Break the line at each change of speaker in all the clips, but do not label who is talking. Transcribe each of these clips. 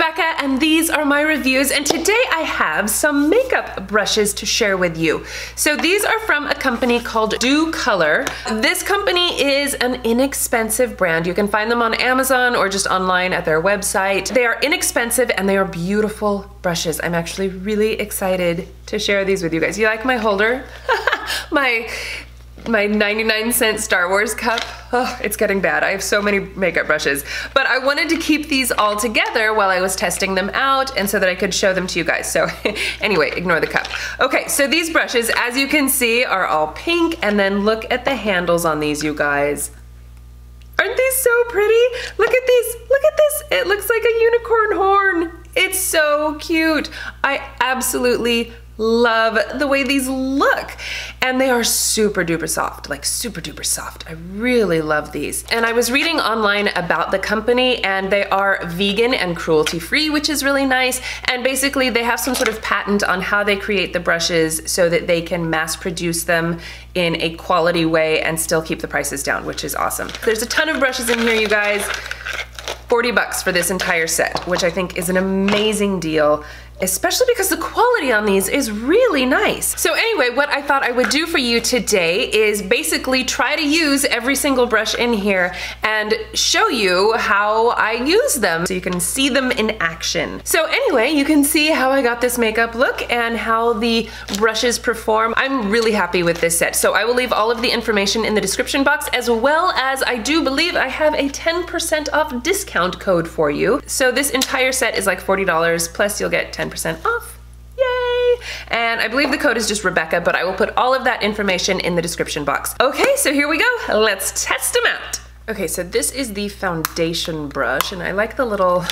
Becca, and these are my reviews, and today I have some makeup brushes to share with you. So these are from a company called DOCOLOR. This company is an inexpensive brand. You can find them on Amazon or just online at their website. They are inexpensive and they are beautiful brushes. I'm actually really excited to share these with you guys. You like my holder? my 99-cent Star Wars cup. Oh, it's getting bad. I have so many makeup brushes, but I wanted to keep these all together while I was testing them out and so that I could show them to you guys. So anyway, ignore the cup. Okay, so these brushes, as you can see, are all pink, and then look at the handles on these, you guys. Aren't these so pretty? Look at these, look at this. It looks like a unicorn horn. It's so cute. I absolutely love the way these look, and they are super duper soft, like super duper soft. I really love these. And I was reading online about the company, and they are vegan and cruelty free, which is really nice. And basically they have some sort of patent on how they create the brushes so that they can mass produce them in a quality way and still keep the prices down, which is awesome. There's a ton of brushes in here, you guys. 40 bucks for this entire set, which I think is an amazing deal, especially because the quality on these is really nice. So anyway, what I thought I would do for you today is basically try to use every single brush in here and show you how I use them so you can see them in action. So anyway, you can see how I got this makeup look and how the brushes perform. I'm really happy with this set. So I will leave all of the information in the description box, as well as I do believe I have a 10% off discount code for you. So this entire set is like $40, plus you'll get 10% off. Yay! And I believe the code is just Rebecca, but I will put all of that information in the description box. Okay, so here we go. Let's test them out. Okay, so this is the foundation brush, and I like the little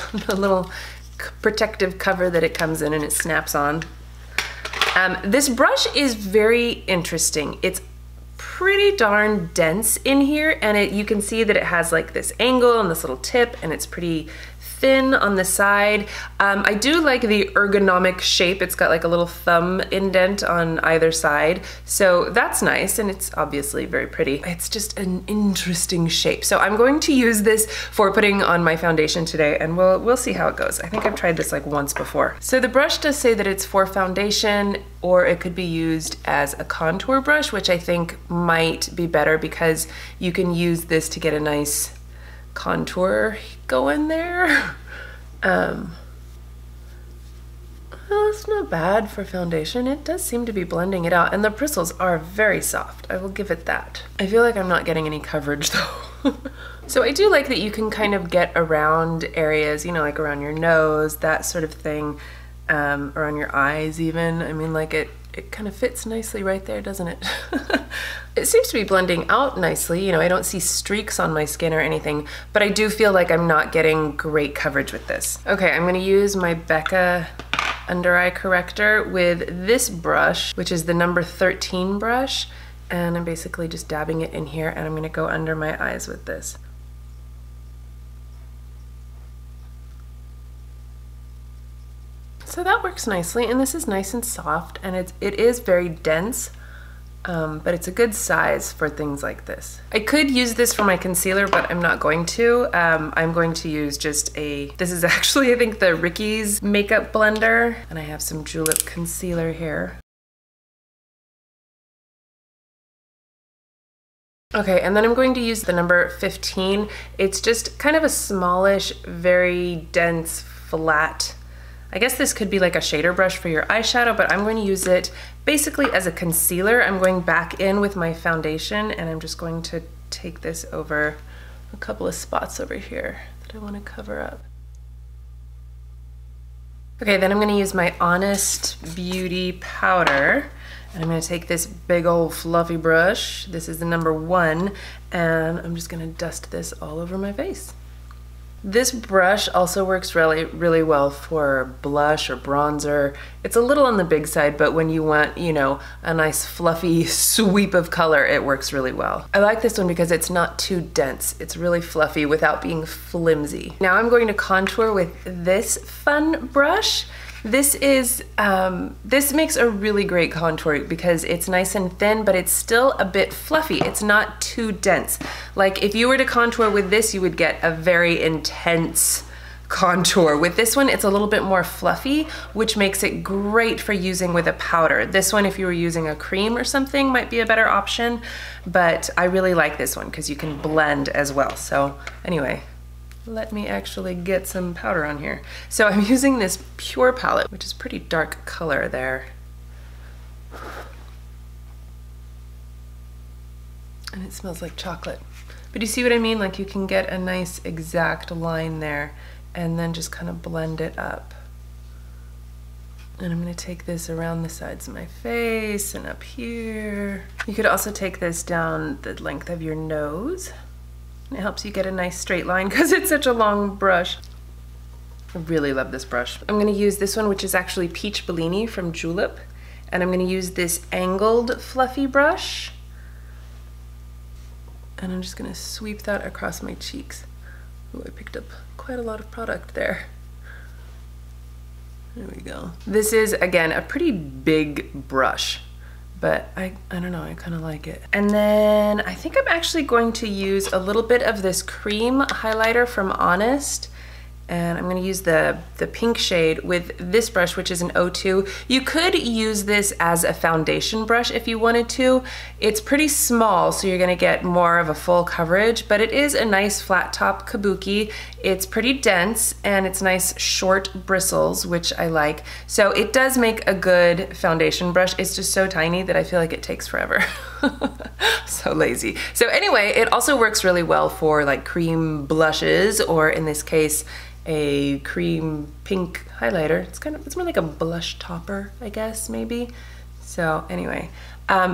protective cover that it comes in and it snaps on. This brush is very interesting. It's pretty darn dense in here, and you can see that it has like this angle and this little tip, and it's pretty thin on the side. I do like the ergonomic shape. It's got like a little thumb indent on either side, so that's nice, and it's obviously very pretty. It's just an interesting shape. So I'm going to use this for putting on my foundation today, and we'll see how it goes. I think I've tried this like once before. So the brush does say that it's for foundation, or it could be used as a contour brush, which I think might be better because you can use this to get a nice contour going there. Well, it's not bad for foundation. It does seem to be blending it out, and the bristles are very soft. I will give it that. I feel like I'm not getting any coverage though. So I do like that you can kind of get around areas, you know, like around your nose, that sort of thing, around your eyes even. I mean, like it kind of fits nicely right there, doesn't it? It seems to be blending out nicely. You know, I don't see streaks on my skin or anything, but I do feel like I'm not getting great coverage with this. Okay, I'm gonna use my Becca under eye corrector with this brush, which is the number 13 brush, and I'm basically just dabbing it in here, and I'm gonna go under my eyes with this. So that works nicely, and this is nice and soft, and it is very dense, but it's a good size for things like this. I could use this for my concealer, but I'm not going to. I'm going to use just this is actually, I think, the Ricky's makeup blender, and I have some Julep concealer here. Okay, and then I'm going to use the number 15. It's just kind of a smallish, very dense, flat. I guess this could be like a shader brush for your eyeshadow, but I'm going to use it basically as a concealer. I'm going back in with my foundation, and I'm just going to take this over a couple of spots over here that I want to cover up. Okay, then I'm going to use my Honest Beauty powder, and I'm going to take this big old fluffy brush. This is the number 1, and I'm just going to dust this all over my face. This brush also works really well for blush or bronzer. It's a little on the big side, but when you want, you know, a nice fluffy sweep of color, it works really well. I like this one because it's not too dense. It's really fluffy without being flimsy. Now I'm going to contour with this fun brush. This makes a really great contour because it's nice and thin, but it's still a bit fluffy. It's not too dense. Like if you were to contour with this, you would get a very intense contour. With this one, it's a little bit more fluffy, which makes it great for using with a powder. This one, if you were using a cream or something, might be a better option, but I really like this one because you can blend as well. So anyway, let me actually get some powder on here. So I'm using this Pure palette, which is pretty dark color there. And it smells like chocolate. But you see what I mean? Like you can get a nice exact line there and then just kind of blend it up. And I'm gonna take this around the sides of my face and up here. You could also take this down the length of your nose. It helps you get a nice straight line because it's such a long brush. I really love this brush. I'm gonna use this one, which is actually Peach Bellini from Julep. And I'm gonna use this angled fluffy brush. And I'm just gonna sweep that across my cheeks. Ooh, I picked up quite a lot of product there. There we go. This is, again, a pretty big brush, but I don't know, I kind of like it. And then I think I'm actually going to use a little bit of this cream highlighter from Honest. And I'm going to use the pink shade with this brush, which is an O2. You could use this as a foundation brush if you wanted to. It's pretty small, so you're going to get more of a full coverage, but it is a nice flat top kabuki. It's pretty dense, and it's nice short bristles, which I like. So it does make a good foundation brush. It's just so tiny that I feel like it takes forever. So lazy. So anyway, it also works really well for like cream blushes, or in this case, a cream pink highlighter. It's more like a blush topper, I guess, maybe. So anyway,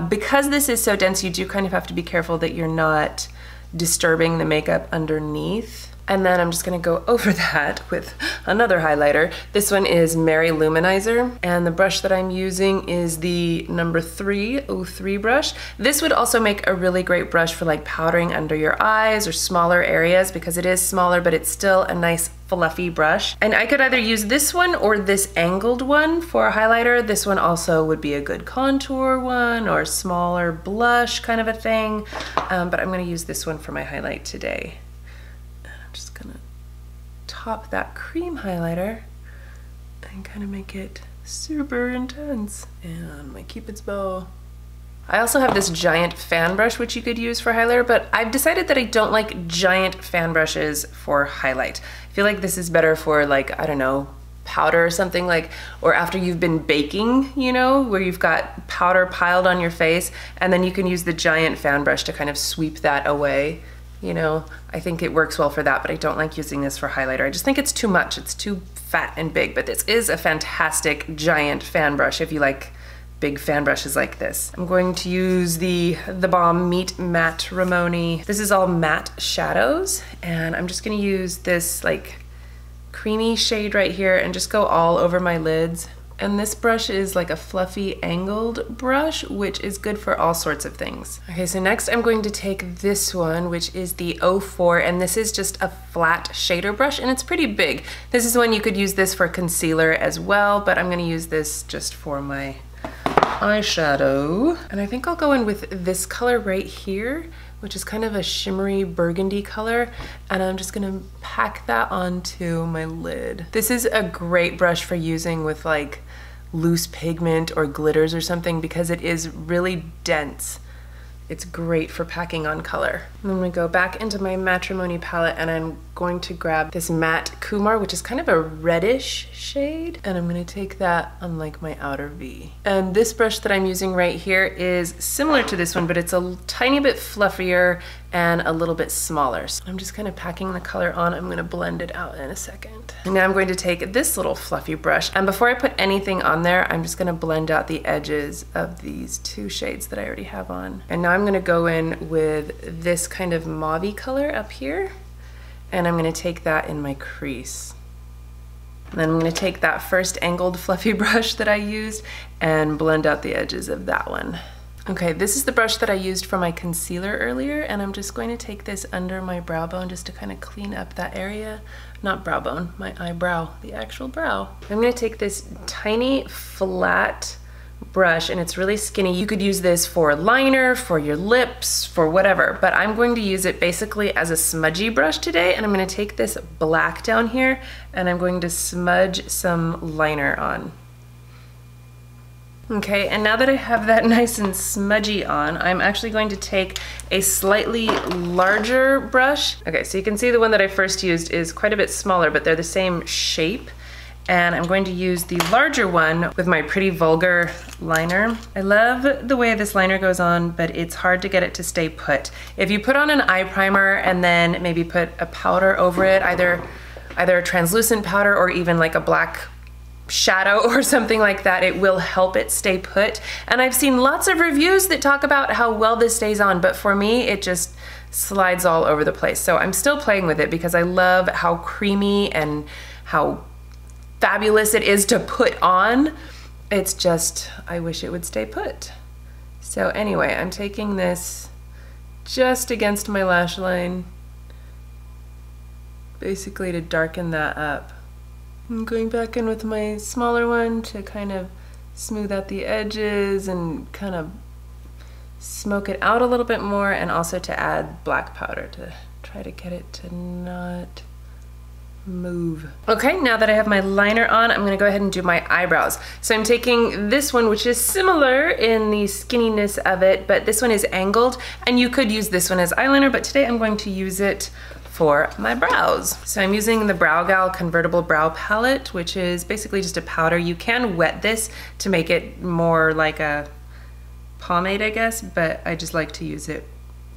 because this is so dense, you do kind of have to be careful that you're not disturbing the makeup underneath. And then I'm just gonna go over that with another highlighter. This one is Lou Manizer, and the brush that I'm using is the number 303 brush. This would also make a really great brush for like powdering under your eyes or smaller areas, because it is smaller, but it's still a nice fluffy brush. And I could either use this one or this angled one for a highlighter. This one also would be a good contour one or smaller blush kind of a thing. But I'm gonna use this one for my highlight today. Just gonna top that cream highlighter and kind of make it super intense. And my Cupid's bow. I also have this giant fan brush, which you could use for highlighter, but I've decided that I don't like giant fan brushes for highlight. I feel like this is better for, like, I don't know, powder or something, like, or after you've been baking, you know, where you've got powder piled on your face, and then you can use the giant fan brush to kind of sweep that away. You know, I think it works well for that, but I don't like using this for highlighter. I just think it's too much. It's too fat and big, but this is a fantastic giant fan brush if you like big fan brushes like this. I'm going to use the Balm Meet Matte Ramoni. This is all matte shadows, and I'm just gonna use this like creamy shade right here and just go all over my lids. And this brush is like a fluffy angled brush, which is good for all sorts of things. Okay, so next I'm going to take this one, which is the 04, and this is just a flat shader brush, and it's pretty big. This is one you could use this for concealer as well, but I'm gonna use this just for my eyeshadow. And I think I'll go in with this color right here, which is kind of a shimmery burgundy color, and I'm just gonna pack that onto my lid. This is a great brush for using with like loose pigment or glitters or something, because it is really dense. It's great for packing on color. And I'm gonna go back into my Matrimony palette, and I'm going to grab this matte Kumar, which is kind of a reddish shade, and I'm gonna take that on like my outer V. And this brush that I'm using right here is similar to this one, but it's a tiny bit fluffier and a little bit smaller. So I'm just kind of packing the color on. I'm gonna blend it out in a second. And now I'm going to take this little fluffy brush, and before I put anything on there, I'm just gonna blend out the edges of these two shades that I already have on. And now I'm gonna go in with this kind of mauve-y color up here, and I'm gonna take that in my crease. And then I'm gonna take that first angled fluffy brush that I used and blend out the edges of that one. Okay, this is the brush that I used for my concealer earlier, and I'm just going to take this under my brow bone just to kind of clean up that area. Not brow bone, my eyebrow, the actual brow. I'm gonna take this tiny flat brush and it's really skinny. You could use this for liner, for your lips, for whatever, but I'm going to use it basically as a smudgy brush today, and I'm going to take this black down here and I'm going to smudge some liner on. Okay, and now that I have that nice and smudgy on, I'm actually going to take a slightly larger brush. Okay, so you can see the one that I first used is quite a bit smaller, but they're the same shape. And I'm going to use the larger one with my Pretty Vulgar liner. I love the way this liner goes on, but it's hard to get it to stay put. If you put on an eye primer and then maybe put a powder over it, either a translucent powder or even like a black shadow or something like that, it will help it stay put. And I've seen lots of reviews that talk about how well this stays on, but for me, it just slides all over the place. So I'm still playing with it because I love how creamy and how fabulous it is to put on. It's just, I wish it would stay put. So anyway, I'm taking this just against my lash line, basically to darken that up. I'm going back in with my smaller one to kind of smooth out the edges and kind of smoke it out a little bit more, and also to add black powder to try to get it to not move. Okay, now that I have my liner on, I'm gonna go ahead and do my eyebrows. So I'm taking this one, which is similar in the skinniness of it, but this one is angled, and you could use this one as eyeliner, but today I'm going to use it for my brows. So I'm using the Brow Gal Convertible Brow Palette, which is basically just a powder. You can wet this to make it more like a pomade, I guess, but I just like to use it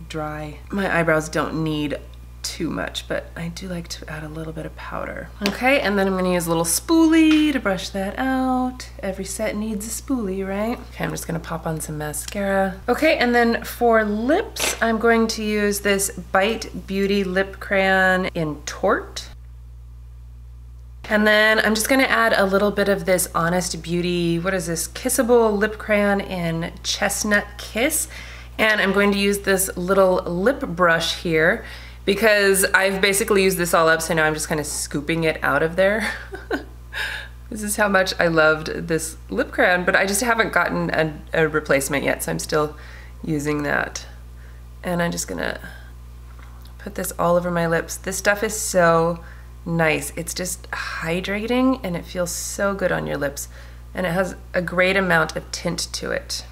dry. My eyebrows don't need too much, but I do like to add a little bit of powder. Okay, and then I'm gonna use a little spoolie to brush that out. Every set needs a spoolie, right? Okay, I'm just gonna pop on some mascara. Okay, and then for lips, I'm going to use this Bite Beauty Lip Crayon in Tort. And then I'm just gonna add a little bit of this Honest Beauty, what is this, Kissable Lip Crayon in Chestnut Kiss. And I'm going to use this little lip brush here because I've basically used this all up, so now I'm just kind of scooping it out of there. This is how much I loved this lip crayon, but I just haven't gotten a replacement yet, so I'm still using that. And I'm just gonna put this all over my lips. This stuff is so nice. It's just hydrating and it feels so good on your lips. And it has a great amount of tint to it.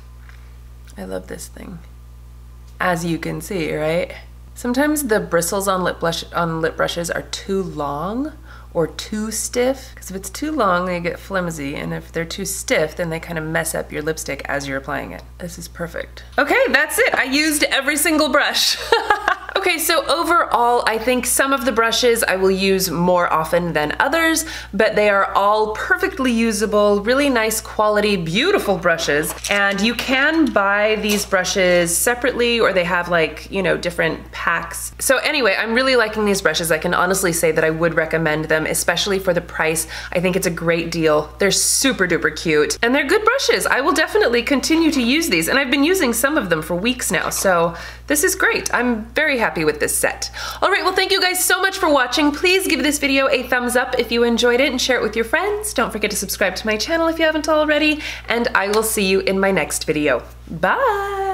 I love this thing. As you can see, right? Sometimes the bristles on lip brushes are too long or too stiff, because if it's too long, they get flimsy, and if they're too stiff, then they kind of mess up your lipstick as you're applying it. This is perfect. Okay, that's it. I used every single brush. Okay, so overall, I think some of the brushes I will use more often than others, but they are all perfectly usable, really nice quality, beautiful brushes. And you can buy these brushes separately, or they have like, you know, different packs. So anyway, I'm really liking these brushes. I can honestly say that I would recommend them, especially for the price. I think it's a great deal. They're super duper cute, and they're good brushes. I will definitely continue to use these, and I've been using some of them for weeks now, so this is great. I'm very happy with this set. All right, well, thank you guys so much for watching. Please give this video a thumbs up if you enjoyed it and share it with your friends. Don't forget to subscribe to my channel if you haven't already, and I will see you in my next video. Bye!